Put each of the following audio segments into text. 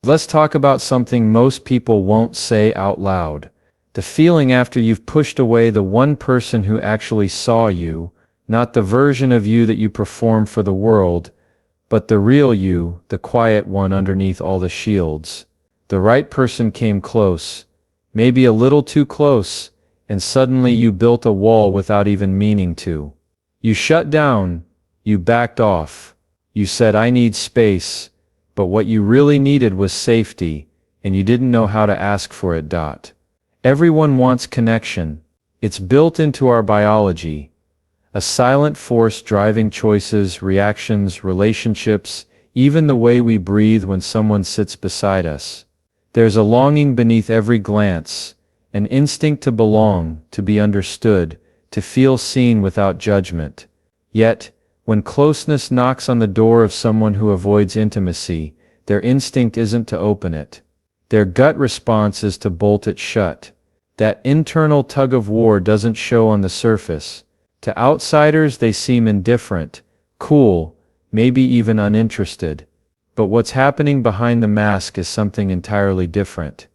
Let's talk about something most people won't say out loud. The feeling after you've pushed away the one person who actually saw you, not the version of you that you perform for the world, but the real you, the quiet one underneath all the shields. The right person came close, maybe a little too close, and suddenly you built a wall without even meaning to. You shut down, you backed off, you said I need space, but what you really needed was safety, and you didn't know how to ask for it. Everyone wants connection. It's built into our biology. A silent force driving choices, reactions, relationships, even the way we breathe when someone sits beside us. There's a longing beneath every glance, an instinct to belong, to be understood, to feel seen without judgment. Yet, when closeness knocks on the door of someone who avoids intimacy, their instinct isn't to open it. Their gut response is to bolt it shut. That internal tug of war doesn't show on the surface. To outsiders they seem indifferent, cool, maybe even uninterested. But what's happening behind the mask is something entirely different.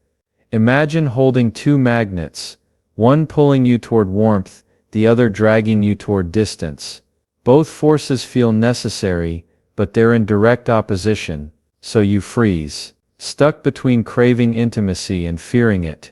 Imagine holding two magnets, one pulling you toward warmth, the other dragging you toward distance. Both forces feel necessary, but they're in direct opposition, so you freeze, stuck between craving intimacy and fearing it.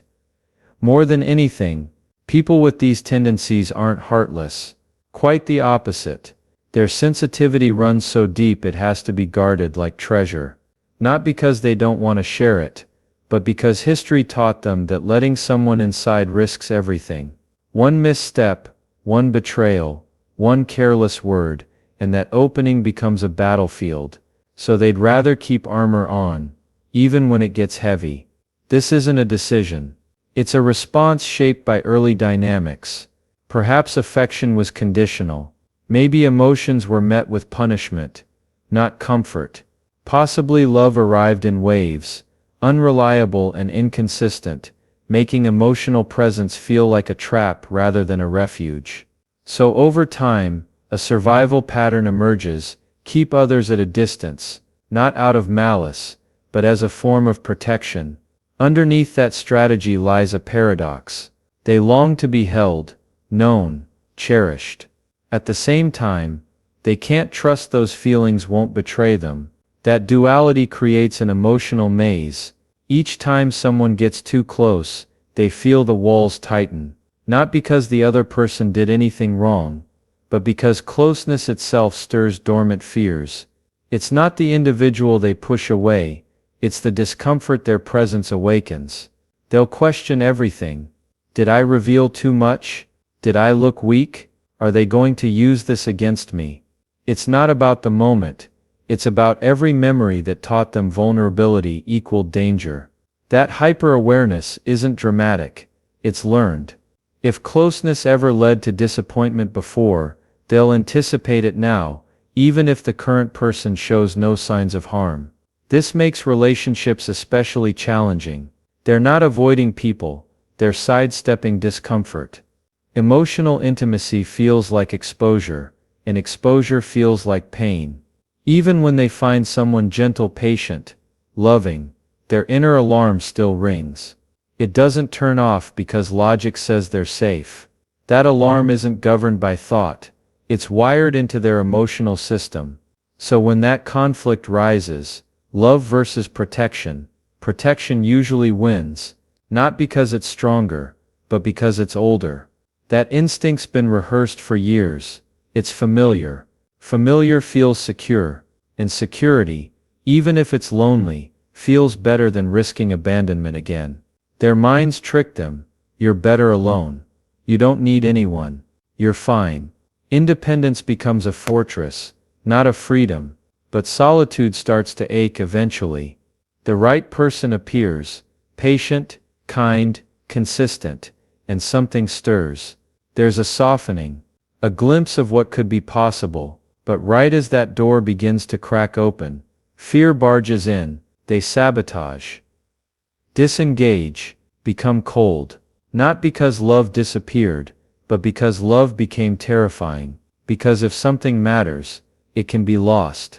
More than anything, people with these tendencies aren't heartless. Quite the opposite. Their sensitivity runs so deep it has to be guarded like treasure. Not because they don't want to share it, but because history taught them that letting someone inside risks everything. One misstep, one betrayal, one careless word, and that opening becomes a battlefield. So they'd rather keep armor on, even when it gets heavy. This isn't a decision. It's a response shaped by early dynamics. Perhaps affection was conditional. Maybe emotions were met with punishment, not comfort. Possibly love arrived in waves, unreliable and inconsistent, making emotional presence feel like a trap rather than a refuge. So over time, a survival pattern emerges: keep others at a distance, not out of malice, but as a form of protection. Underneath that strategy lies a paradox. They long to be held, known, cherished. At the same time, they can't trust those feelings won't betray them. That duality creates an emotional maze. Each time someone gets too close, they feel the walls tighten. Not because the other person did anything wrong, but because closeness itself stirs dormant fears. It's not the individual they push away, it's the discomfort their presence awakens. They'll question everything. Did I reveal too much? Did I look weak? Are they going to use this against me? It's not about the moment. It's about every memory that taught them vulnerability equaled danger. That hyper-awareness isn't dramatic. It's learned. If closeness ever led to disappointment before, they'll anticipate it now, even if the current person shows no signs of harm. This makes relationships especially challenging. They're not avoiding people, they're sidestepping discomfort. Emotional intimacy feels like exposure, and exposure feels like pain. Even when they find someone gentle, patient, loving, their inner alarm still rings. It doesn't turn off because logic says they're safe. That alarm isn't governed by thought, it's wired into their emotional system. So when that conflict rises, love versus protection, protection usually wins, not because it's stronger, but because it's older. That instinct's been rehearsed for years. It's familiar. Familiar feels secure, and security, even if it's lonely, feels better than risking abandonment again. Their minds trick them. You're better alone. You don't need anyone. You're fine. Independence becomes a fortress, not a freedom, but solitude starts to ache eventually. The right person appears, patient, kind, consistent, and something stirs. There's a softening, a glimpse of what could be possible, but right as that door begins to crack open, fear barges in. They sabotage, disengage, become cold, not because love disappeared, but because love became terrifying, because if something matters, it can be lost.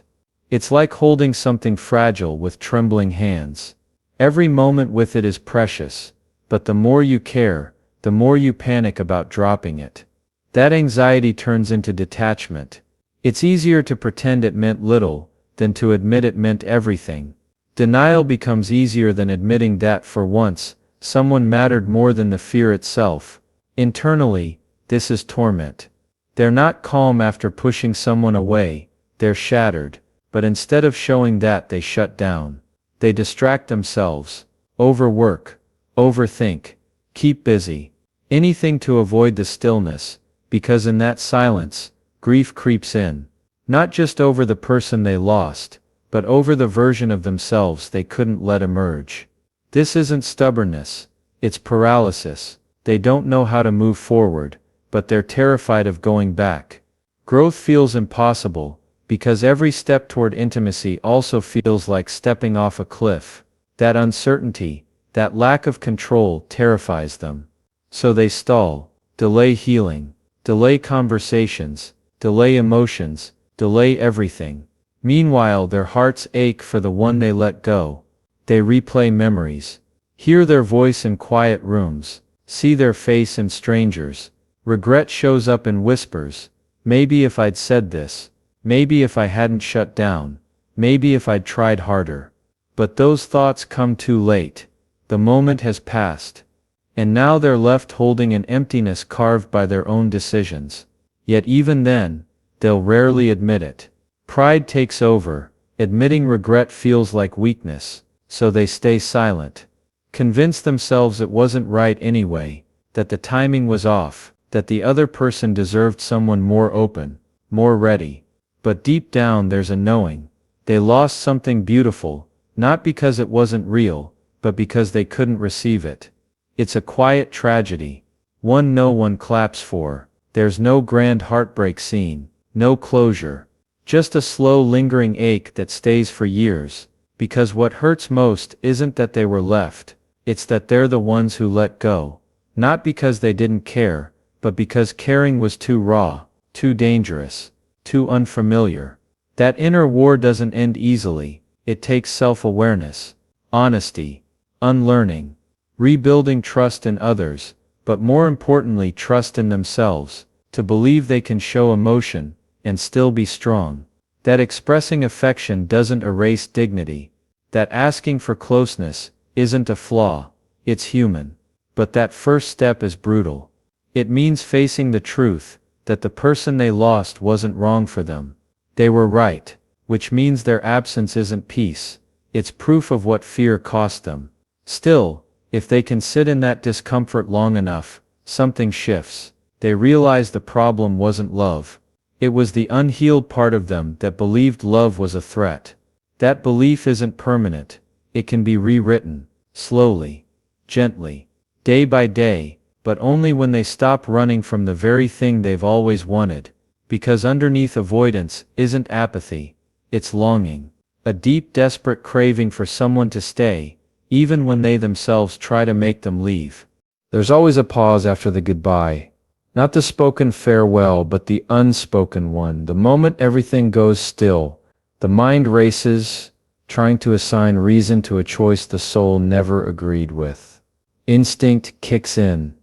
It's like holding something fragile with trembling hands. Every moment with it is precious, but the more you care, the more you panic about dropping it. That anxiety turns into detachment. It's easier to pretend it meant little than to admit it meant everything. Denial becomes easier than admitting that for once, someone mattered more than the fear itself. Internally, this is torment. They're not calm after pushing someone away, they're shattered, but instead of showing that, they shut down. They distract themselves, overwork, overthink, keep busy, anything to avoid the stillness, because in that silence, grief creeps in. Not just over the person they lost, but over the version of themselves they couldn't let emerge. This isn't stubbornness, it's paralysis. They don't know how to move forward, but they're terrified of going back. Growth feels impossible, because every step toward intimacy also feels like stepping off a cliff. That uncertainty, that lack of control terrifies them. So they stall, delay healing, delay conversations, delay emotions, delay everything. Meanwhile, their hearts ache for the one they let go. They replay memories, hear their voice in quiet rooms, see their face in strangers. Regret shows up in whispers. Maybe if I'd said this, maybe if I hadn't shut down, maybe if I'd tried harder. But those thoughts come too late. The moment has passed. And now they're left holding an emptiness carved by their own decisions. Yet even then, they'll rarely admit it. Pride takes over. Admitting regret feels like weakness, so they stay silent. Convince themselves it wasn't right anyway, that the timing was off, that the other person deserved someone more open, more ready. But deep down there's a knowing. They lost something beautiful, not because it wasn't real, but because they couldn't receive it. It's a quiet tragedy, one no one claps for. There's no grand heartbreak scene, no closure. Just a slow lingering ache that stays for years, because what hurts most isn't that they were left, it's that they're the ones who let go. Not because they didn't care, but because caring was too raw, too dangerous, too unfamiliar. That inner war doesn't end easily. It takes self-awareness, honesty, unlearning, rebuilding trust in others, but more importantly trust in themselves, to believe they can show emotion and still be strong. That expressing affection doesn't erase dignity. That asking for closeness isn't a flaw, it's human. But that first step is brutal. It means facing the truth, that the person they lost wasn't wrong for them. They were right, which means their absence isn't peace. It's proof of what fear cost them. Still, if they can sit in that discomfort long enough, something shifts. They realize the problem wasn't love. It was the unhealed part of them that believed love was a threat. That belief isn't permanent. It can be rewritten, slowly, gently, day by day, but only when they stop running from the very thing they've always wanted. Because underneath avoidance isn't apathy, it's longing. A deep, desperate craving for someone to stay, even when they themselves try to make them leave. There's always a pause after the goodbye. Not the spoken farewell, but the unspoken one. The moment everything goes still, the mind races, trying to assign reason to a choice the soul never agreed with. Instinct kicks in,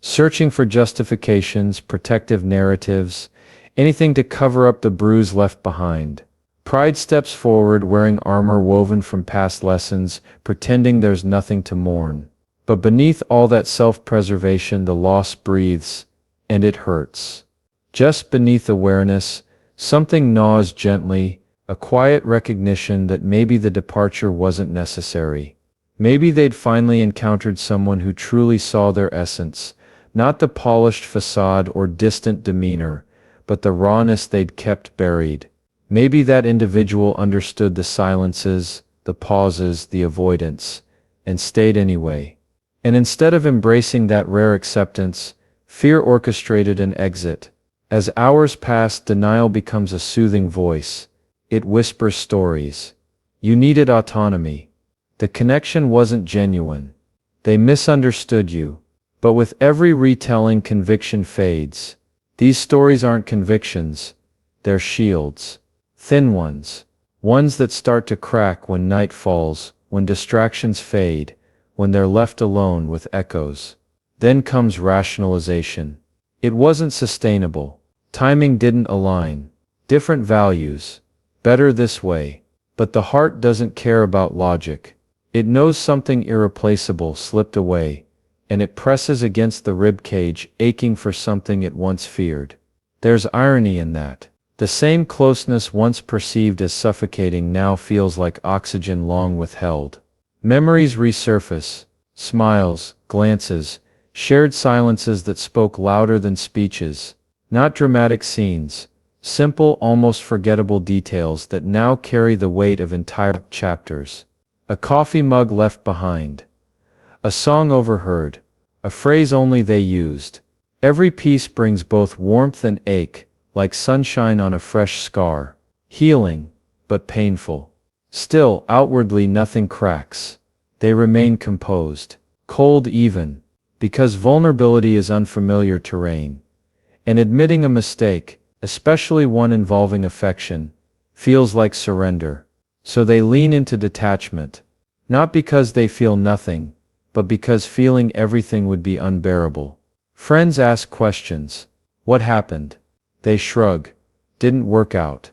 searching for justifications, protective narratives, anything to cover up the bruise left behind. Pride steps forward wearing armor woven from past lessons, pretending there's nothing to mourn. But beneath all that self-preservation, the loss breathes, and it hurts. Just beneath awareness, something gnaws gently, a quiet recognition that maybe the departure wasn't necessary. Maybe they'd finally encountered someone who truly saw their essence, not the polished facade or distant demeanor, but the rawness they'd kept buried. Maybe that individual understood the silences, the pauses, the avoidance, and stayed anyway. And instead of embracing that rare acceptance, fear orchestrated an exit. As hours pass, denial becomes a soothing voice. It whispers stories. You needed autonomy. The connection wasn't genuine. They misunderstood you. But with every retelling, conviction fades. These stories aren't convictions. They're shields. Thin ones. Ones that start to crack when night falls, when distractions fade, when they're left alone with echoes. Then comes rationalization. It wasn't sustainable. Timing didn't align. Different values. Better this way. But the heart doesn't care about logic. It knows something irreplaceable slipped away, and it presses against the rib cage, aching for something it once feared. There's irony in that. The same closeness once perceived as suffocating now feels like oxygen long withheld. Memories resurface, smiles, glances, shared silences that spoke louder than speeches. Not dramatic scenes, simple, almost forgettable details that now carry the weight of entire chapters. A coffee mug left behind. A song overheard. A phrase only they used. Every piece brings both warmth and ache, like sunshine on a fresh scar. Healing, but painful. Still, outwardly nothing cracks. They remain composed. Cold even. Because vulnerability is unfamiliar terrain. And admitting a mistake, especially one involving affection, feels like surrender. So they lean into detachment. Not because they feel nothing, but because feeling everything would be unbearable. Friends ask questions. What happened? They shrug. Didn't work out.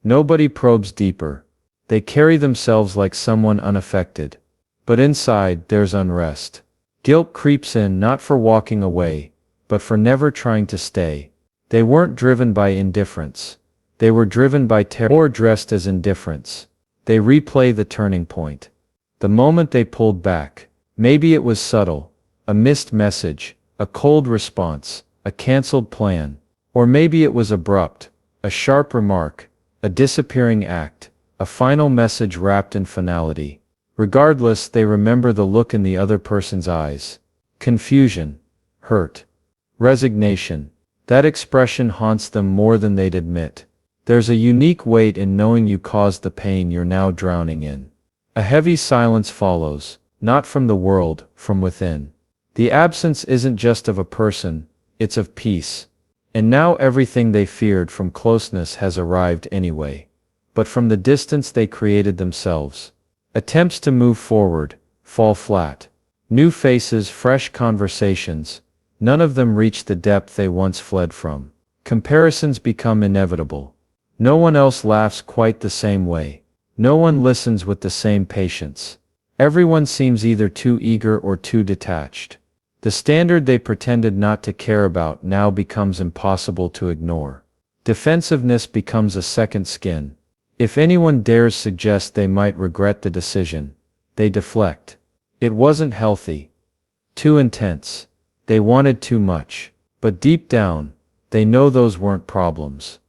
Nobody probes deeper. They carry themselves like someone unaffected. But inside, there's unrest. Guilt creeps in not for walking away, but for never trying to stay. They weren't driven by indifference. They were driven by terror, or dressed as indifference. They replay the turning point. The moment they pulled back. Maybe it was subtle. A missed message. A cold response. A cancelled plan. Or maybe it was abrupt. A sharp remark. A disappearing act. A final message wrapped in finality. Regardless, they remember the look in the other person's eyes. Confusion. Hurt. Resignation. That expression haunts them more than they'd admit. There's a unique weight in knowing you caused the pain you're now drowning in. A heavy silence follows, not from the world, from within. The absence isn't just of a person, it's of peace. And now everything they feared from closeness has arrived anyway. But from the distance they created themselves. Attempts to move forward, fall flat. New faces, fresh conversations. None of them reach the depth they once fled from. Comparisons become inevitable. No one else laughs quite the same way. No one listens with the same patience. Everyone seems either too eager or too detached. The standard they pretended not to care about now becomes impossible to ignore. Defensiveness becomes a second skin. If anyone dares suggest they might regret the decision, they deflect. It wasn't healthy. Too intense. They wanted too much. But deep down, they know those weren't problems.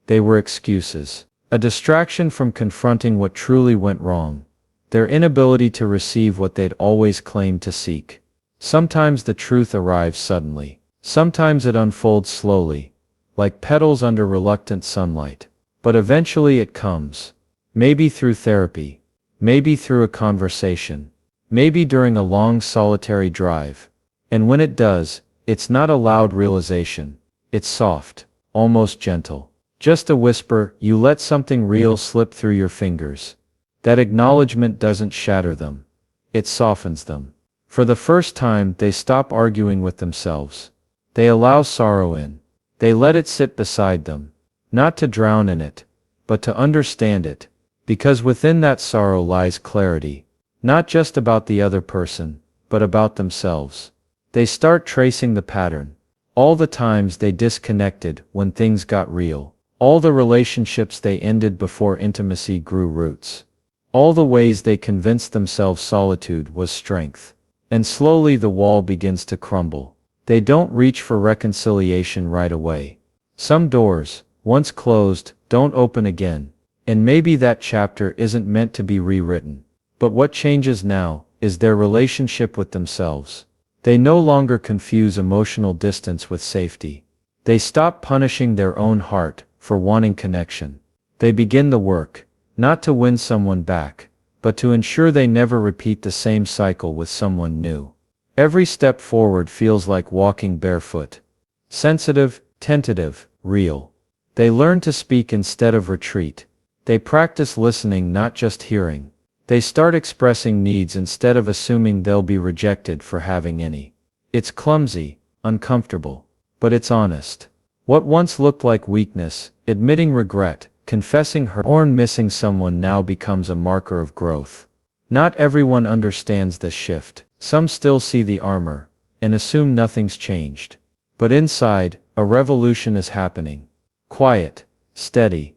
They were excuses. A distraction from confronting what truly went wrong. Their inability to receive what they'd always claimed to seek. Sometimes the truth arrives suddenly. Sometimes it unfolds slowly, like petals under reluctant sunlight. But eventually it comes. Maybe through therapy. Maybe through a conversation. Maybe during a long solitary drive. And when it does, it's not a loud realization. It's soft, almost gentle. Just a whisper, you let something real slip through your fingers. That acknowledgement doesn't shatter them. It softens them. For the first time, they stop arguing with themselves. They allow sorrow in. They let it sit beside them. Not to drown in it, but to understand it. Because within that sorrow lies clarity. Not just about the other person, but about themselves. They start tracing the pattern. All the times they disconnected when things got real. All the relationships they ended before intimacy grew roots. All the ways they convinced themselves solitude was strength. And slowly the wall begins to crumble. They don't reach for reconciliation right away. Some doors, once closed, don't open again. And maybe that chapter isn't meant to be rewritten. But what changes now is their relationship with themselves. They no longer confuse emotional distance with safety. They stop punishing their own heart for wanting connection. They begin the work, not to win someone back, but to ensure they never repeat the same cycle with someone new. Every step forward feels like walking barefoot. Sensitive, tentative, real. They learn to speak instead of retreat. They practice listening, not just hearing. They start expressing needs instead of assuming they'll be rejected for having any. It's clumsy, uncomfortable, but it's honest. What once looked like weakness, admitting regret, confessing hurt, or missing someone now becomes a marker of growth. Not everyone understands this shift. Some still see the armor and assume nothing's changed. But inside, a revolution is happening. Quiet, steady,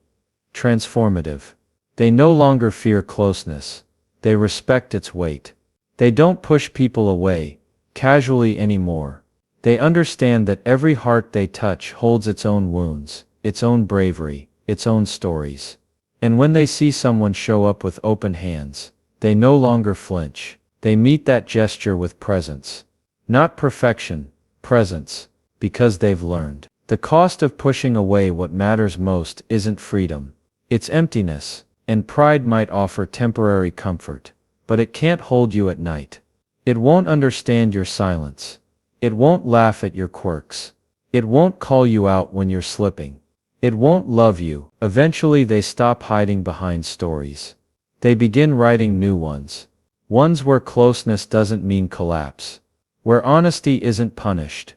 transformative. They no longer fear closeness. They respect its weight. They don't push people away casually anymore. They understand that every heart they touch holds its own wounds, its own bravery, its own stories. And when they see someone show up with open hands, they no longer flinch. They meet that gesture with presence. Not perfection, presence, because they've learned. The cost of pushing away what matters most isn't freedom. It's emptiness, and pride might offer temporary comfort, but it can't hold you at night. It won't understand your silence. It won't laugh at your quirks. It won't call you out when you're slipping. It won't love you. Eventually they stop hiding behind stories. They begin writing new ones. Ones where closeness doesn't mean collapse. Where honesty isn't punished.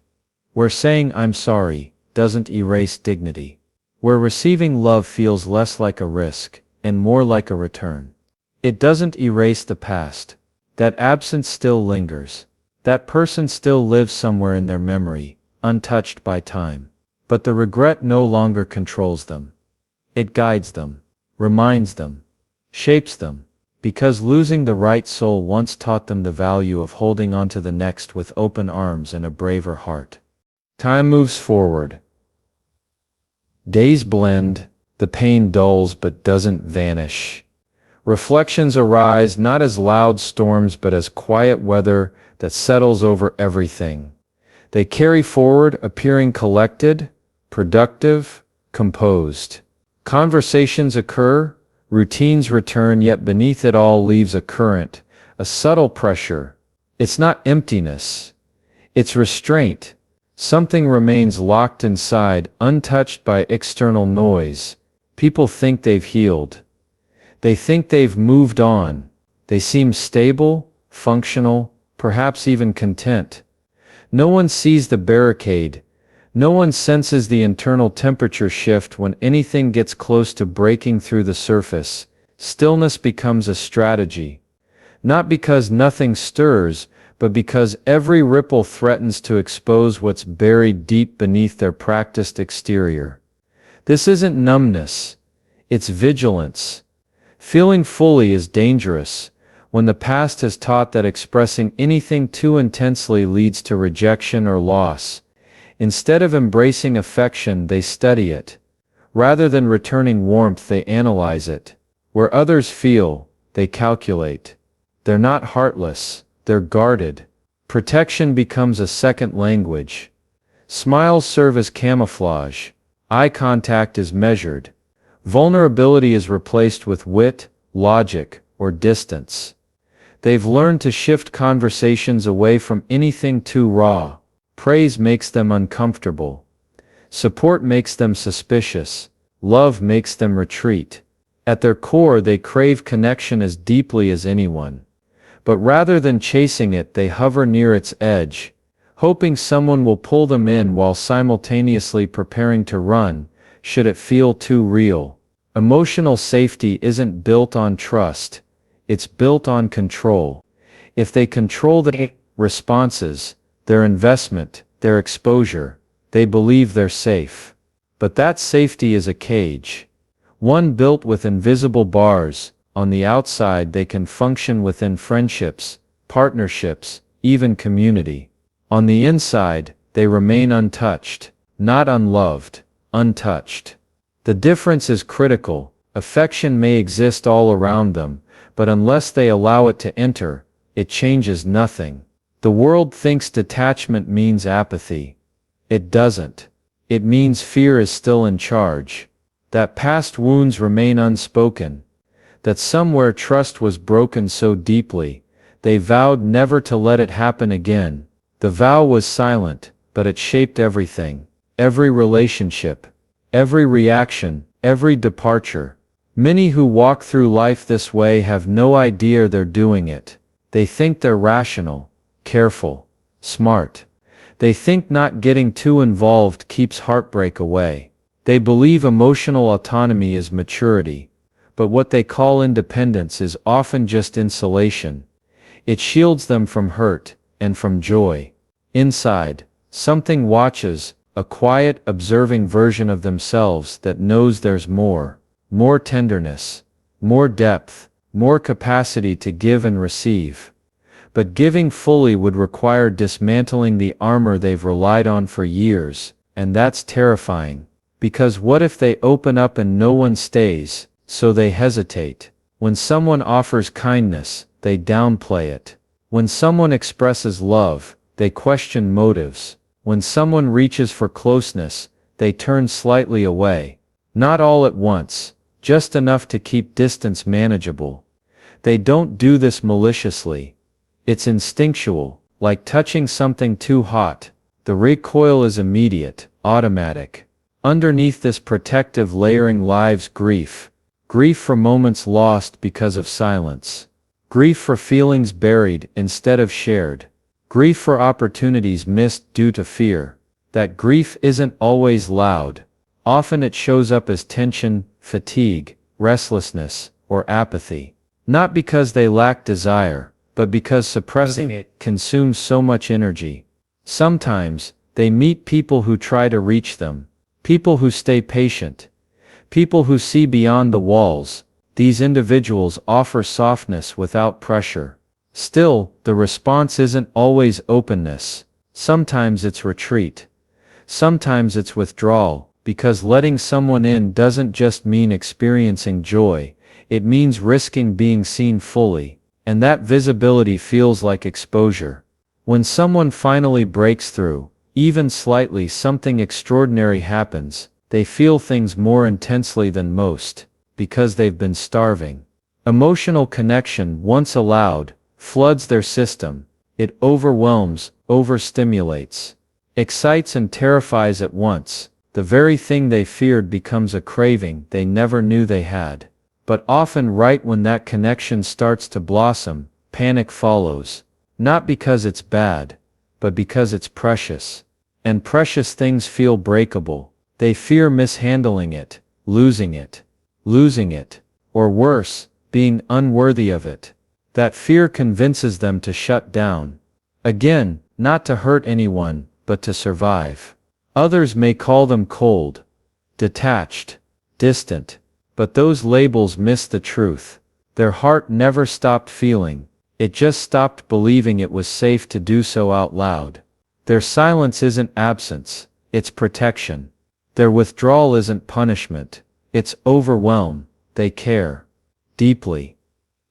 Where saying "I'm sorry" doesn't erase dignity. Where receiving love feels less like a risk and more like a return. It doesn't erase the past. That absence still lingers. That person still lives somewhere in their memory, untouched by time. But the regret no longer controls them. It guides them, reminds them, shapes them, because losing the right soul once taught them the value of holding on to the next with open arms and a braver heart. Time moves forward. Days blend, the pain dulls but doesn't vanish. Reflections arise not as loud storms but as quiet weather that settles over everything. They carry forward, appearing collected, productive, composed. Conversations occur, routines return, yet beneath it all leaves a current, a subtle pressure. It's not emptiness. It's restraint. Something remains locked inside, untouched by external noise. People think they've healed. They think they've moved on. They seem stable, functional, perhaps even content. No one sees the barricade. No one senses the internal temperature shift when anything gets close to breaking through the surface. Stillness becomes a strategy. Not because nothing stirs, but because every ripple threatens to expose what's buried deep beneath their practiced exterior. This isn't numbness. It's vigilance. Feeling fully is dangerous. When the past has taught that expressing anything too intensely leads to rejection or loss. Instead of embracing affection, they study it. Rather than returning warmth, they analyze it. Where others feel, they calculate. They're not heartless, they're guarded. Protection becomes a second language. Smiles serve as camouflage. Eye contact is measured. Vulnerability is replaced with wit, logic, or distance. They've learned to shift conversations away from anything too raw. Praise makes them uncomfortable. Support makes them suspicious. Love makes them retreat. At their core, they crave connection as deeply as anyone. But rather than chasing it, they hover near its edge, hoping someone will pull them in while simultaneously preparing to run, should it feel too real. Emotional safety isn't built on trust. It's built on control. If they control the responses, their investment, their exposure, they believe they're safe. But that safety is a cage. One built with invisible bars. On the outside they can function within friendships, partnerships, even community. On the inside, they remain untouched, not unloved, untouched. The difference is critical. Affection may exist all around them, but unless they allow it to enter, it changes nothing. The world thinks detachment means apathy. It doesn't. It means fear is still in charge. That past wounds remain unspoken. That somewhere trust was broken so deeply, they vowed never to let it happen again. The vow was silent, but it shaped everything. Every relationship, every reaction, every departure. Many who walk through life this way have no idea they're doing it. They think they're rational, careful, smart. They think not getting too involved keeps heartbreak away. They believe emotional autonomy is maturity, but what they call independence is often just insulation. It shields them from hurt and from joy. Inside, something watches, a quiet, observing version of themselves that knows there's more tenderness, more depth, more capacity to give and receive. But giving fully would require dismantling the armor they've relied on for years, and that's terrifying. Because what if they open up and no one stays, so they hesitate? When someone offers kindness, they downplay it. When someone expresses love, they question motives. When someone reaches for closeness, they turn slightly away. Not all at once, just enough to keep distance manageable. They don't do this maliciously. It's instinctual, like touching something too hot. The recoil is immediate, automatic. Underneath this protective layering lies grief. Grief for moments lost because of silence. Grief for feelings buried instead of shared. Grief for opportunities missed due to fear. That grief isn't always loud. Often it shows up as tension, fatigue, restlessness, or apathy. Not because they lack desire, but because suppressing it consumes so much energy. Sometimes, they meet people who try to reach them. People who stay patient. People who see beyond the walls. These individuals offer softness without pressure. Still, the response isn't always openness. Sometimes it's retreat. Sometimes it's withdrawal, because letting someone in doesn't just mean experiencing joy, it means risking being seen fully, and that visibility feels like exposure. When someone finally breaks through, even slightly, something extraordinary happens. They feel things more intensely than most, because they've been starving. Emotional connection, once allowed, floods their system. It overwhelms, overstimulates, excites and terrifies at once. The very thing they feared becomes a craving they never knew they had. But often right when that connection starts to blossom, panic follows. Not because it's bad, but because it's precious. And precious things feel breakable. They fear mishandling it, losing it, or worse, being unworthy of it. That fear convinces them to shut down. Again, not to hurt anyone, but to survive. Others may call them cold, detached, distant, but those labels miss the truth. Their heart never stopped feeling, it just stopped believing it was safe to do so out loud. Their silence isn't absence, it's protection. Their withdrawal isn't punishment, it's overwhelm. They care deeply.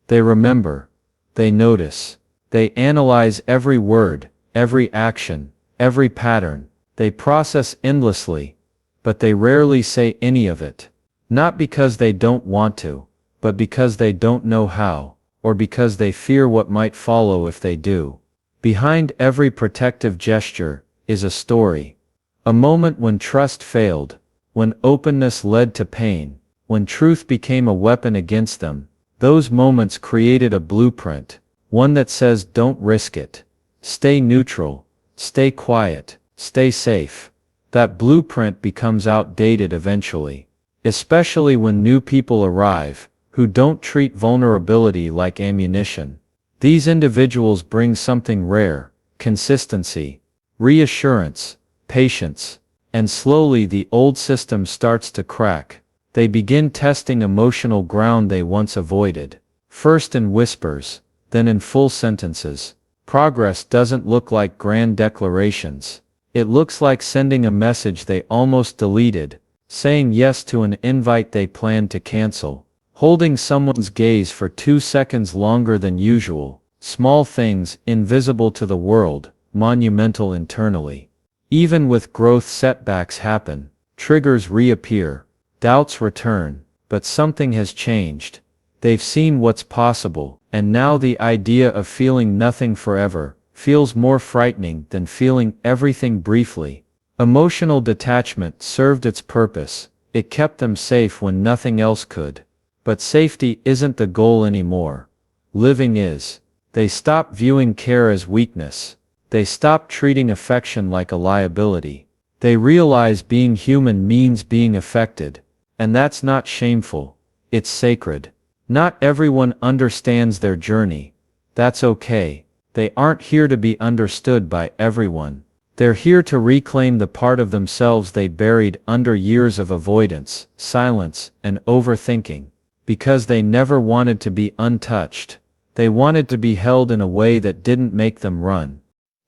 They remember. They notice. They analyze every word, every action, every pattern. They process endlessly, but they rarely say any of it. Not because they don't want to, but because they don't know how, or because they fear what might follow if they do. Behind every protective gesture is a story. A moment when trust failed, when openness led to pain, when truth became a weapon against them. Those moments created a blueprint, one that says don't risk it. Stay neutral, stay quiet, stay safe. That blueprint becomes outdated eventually. Especially when new people arrive, who don't treat vulnerability like ammunition. These individuals bring something rare: consistency, reassurance, patience, and slowly the old system starts to crack. They begin testing emotional ground they once avoided. First in whispers, then in full sentences. Progress doesn't look like grand declarations. It looks like sending a message they almost deleted, saying yes to an invite they planned to cancel, holding someone's gaze for 2 seconds longer than usual. Small things, invisible to the world, monumental internally. Even with growth, setbacks happen, triggers reappear, doubts return, but something has changed. They've seen what's possible, and now the idea of feeling nothing forever feels more frightening than feeling everything briefly. Emotional detachment served its purpose. It kept them safe when nothing else could. But safety isn't the goal anymore. Living is. They stop viewing care as weakness. They stop treating affection like a liability. They realize being human means being affected. And that's not shameful. It's sacred. Not everyone understands their journey. That's okay. They aren't here to be understood by everyone. They're here to reclaim the part of themselves they buried under years of avoidance, silence, and overthinking. Because they never wanted to be untouched. They wanted to be held in a way that didn't make them run.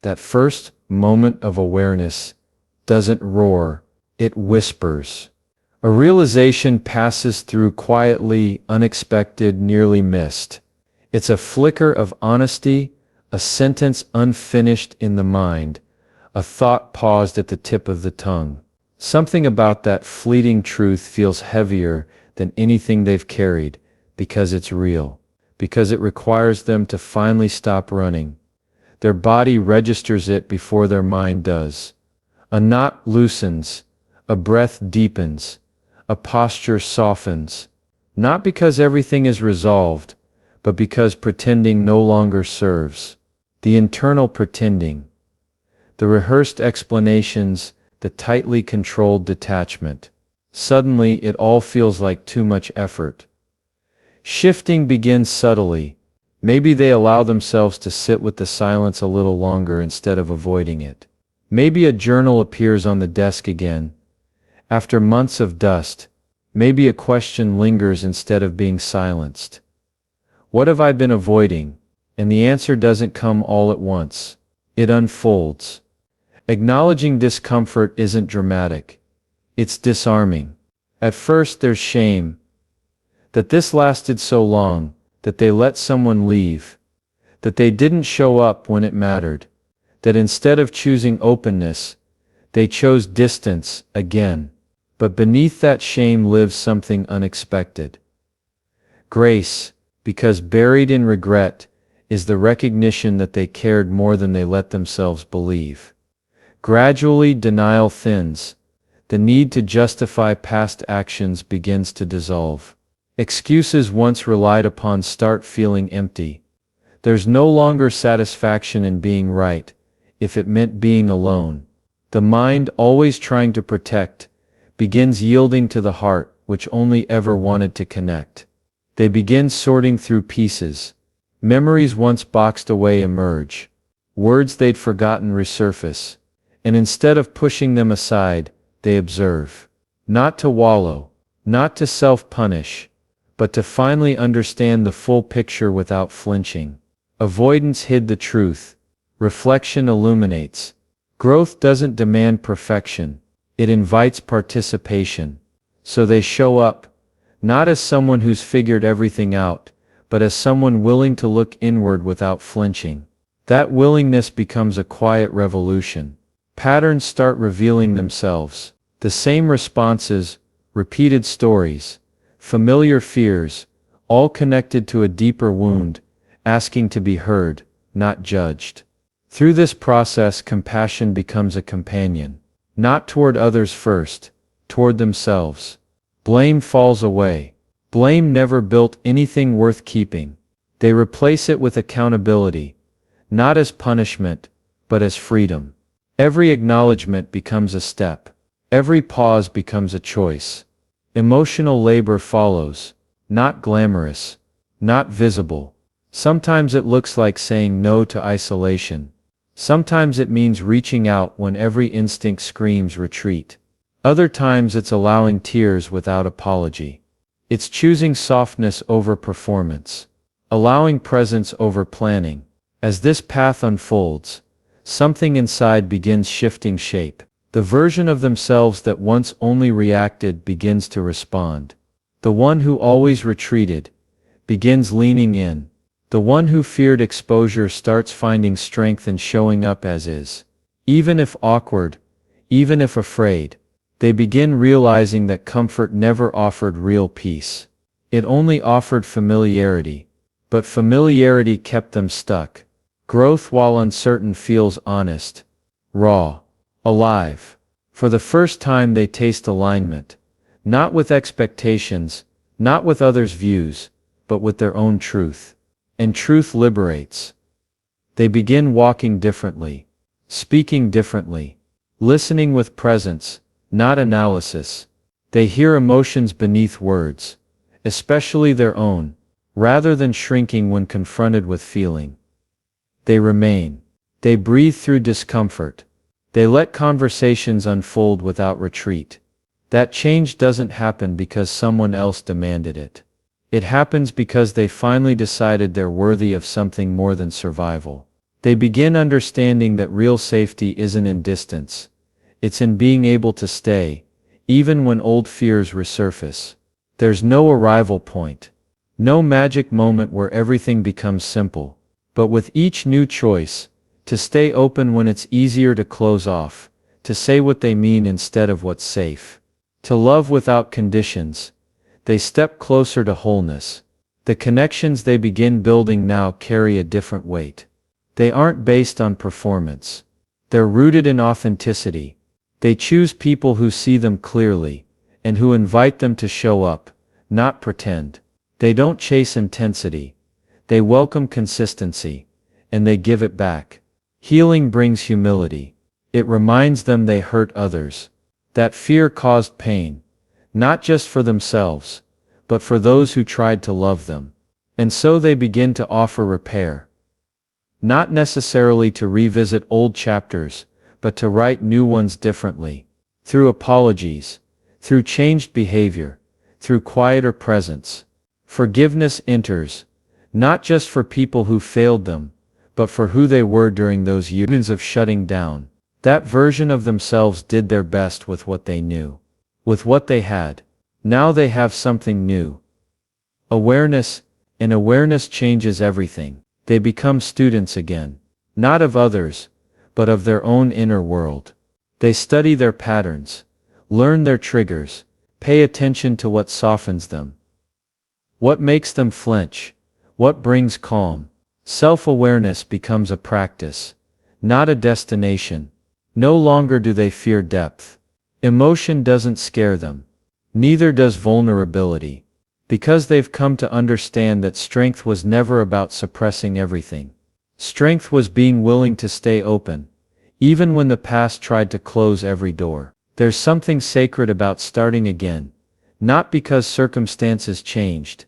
That first moment of awareness doesn't roar, it whispers. A realization passes through quietly, unexpected, nearly missed. It's a flicker of honesty, a sentence unfinished in the mind, a thought paused at the tip of the tongue. Something about that fleeting truth feels heavier than anything they've carried, because it's real, because it requires them to finally stop running. Their body registers it before their mind does. A knot loosens, a breath deepens, a posture softens, not because everything is resolved, but because pretending no longer serves. The internal pretending, the rehearsed explanations, the tightly controlled detachment. Suddenly it all feels like too much effort. Shifting begins subtly. Maybe they allow themselves to sit with the silence a little longer instead of avoiding it. Maybe a journal appears on the desk again. After months of dust, maybe a question lingers instead of being silenced. What have I been avoiding? And the answer doesn't come all at once. It unfolds. Acknowledging discomfort isn't dramatic. It's disarming. At first there's shame. That this lasted so long, that they let someone leave. That they didn't show up when it mattered. That instead of choosing openness, they chose distance again. But beneath that shame lives something unexpected. Grace, because buried in regret, is the recognition that they cared more than they let themselves believe. Gradually denial thins. The need to justify past actions begins to dissolve. Excuses once relied upon start feeling empty. There's no longer satisfaction in being right, if it meant being alone. The mind, always trying to protect, begins yielding to the heart, which only ever wanted to connect. They begin sorting through pieces. Memories once boxed away emerge. Words they'd forgotten resurface. And instead of pushing them aside, they observe. Not to wallow, not to self-punish, but to finally understand the full picture without flinching. Avoidance hid the truth. Reflection illuminates. Growth doesn't demand perfection. It invites participation. So they show up, not as someone who's figured everything out, but as someone willing to look inward without flinching. That willingness becomes a quiet revolution. Patterns start revealing themselves. The same responses, repeated stories, familiar fears, all connected to a deeper wound, asking to be heard, not judged. Through this process, compassion becomes a companion. Not toward others first, toward themselves. Blame falls away. Blame never built anything worth keeping. They replace it with accountability, not as punishment, but as freedom. Every acknowledgement becomes a step. Every pause becomes a choice. Emotional labor follows, not glamorous, not visible. Sometimes it looks like saying no to isolation. Sometimes it means reaching out when every instinct screams retreat. Other times it's allowing tears without apology. It's choosing softness over performance, allowing presence over planning. As this path unfolds, something inside begins shifting shape. The version of themselves that once only reacted begins to respond. The one who always retreated begins leaning in. The one who feared exposure starts finding strength in showing up as is. Even if awkward, even if afraid, they begin realizing that comfort never offered real peace. It only offered familiarity. But familiarity kept them stuck. Growth, while uncertain, feels honest, raw, alive. For the first time they taste alignment. Not with expectations, not with others' views, but with their own truth. And truth liberates. They begin walking differently, speaking differently, listening with presence, not analysis. They hear emotions beneath words, especially their own, rather than shrinking when confronted with feeling. They remain. They breathe through discomfort. They let conversations unfold without retreat. That change doesn't happen because someone else demanded it. It happens because they finally decided they're worthy of something more than survival. They begin understanding that real safety isn't in distance. It's in being able to stay, even when old fears resurface. There's no arrival point. No magic moment where everything becomes simple. But with each new choice, to stay open when it's easier to close off, to say what they mean instead of what's safe, to love without conditions, they step closer to wholeness. The connections they begin building now carry a different weight. They aren't based on performance. They're rooted in authenticity. They choose people who see them clearly, and who invite them to show up, not pretend. They don't chase intensity. They welcome consistency, and they give it back. Healing brings humility. It reminds them they hurt others. That fear caused pain, not just for themselves, but for those who tried to love them. And so they begin to offer repair. Not necessarily to revisit old chapters, but to write new ones differently. Through apologies, through changed behavior, through quieter presence. Forgiveness enters, not just for people who failed them, but for who they were during those years of shutting down. That version of themselves did their best with what they knew, with what they had. Now they have something new. Awareness, and awareness changes everything. They become students again, not of others, but of their own inner world. They study their patterns, learn their triggers, pay attention to what softens them. What makes them flinch? What brings calm? Self-awareness becomes a practice, not a destination. No longer do they fear depth. Emotion doesn't scare them. Neither does vulnerability. Because they've come to understand that strength was never about suppressing everything. Strength was being willing to stay open, even when the past tried to close every door. There's something sacred about starting again, not because circumstances changed,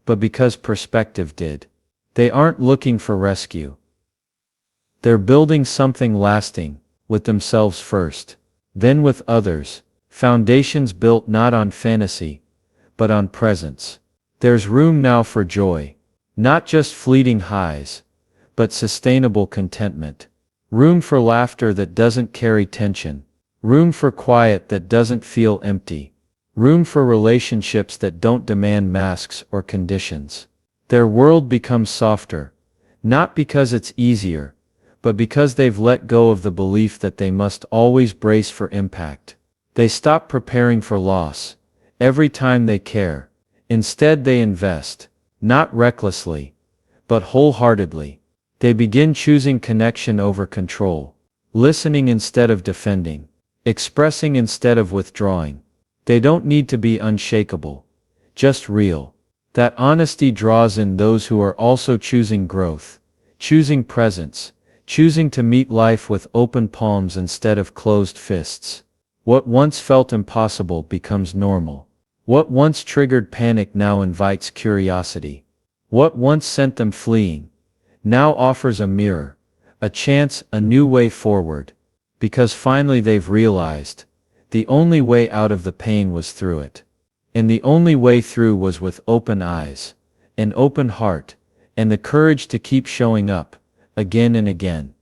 but because perspective did. They aren't looking for rescue. They're building something lasting, with themselves first, then with others, foundations built not on fantasy, but on presence. There's room now for joy, not just fleeting highs, but sustainable contentment. Room for laughter that doesn't carry tension. Room for quiet that doesn't feel empty. Room for relationships that don't demand masks or conditions. Their world becomes softer, not because it's easier, but because they've let go of the belief that they must always brace for impact. They stop preparing for loss every time they care. Instead they invest, not recklessly, but wholeheartedly. They begin choosing connection over control, listening instead of defending, expressing instead of withdrawing. They don't need to be unshakable, just real. That honesty draws in those who are also choosing growth, choosing presence, choosing to meet life with open palms instead of closed fists. What once felt impossible becomes normal. What once triggered panic now invites curiosity. What once sent them fleeing now offers a mirror, a chance, a new way forward. Because finally they've realized, the only way out of the pain was through it. And the only way through was with open eyes, an open heart, and the courage to keep showing up, again and again.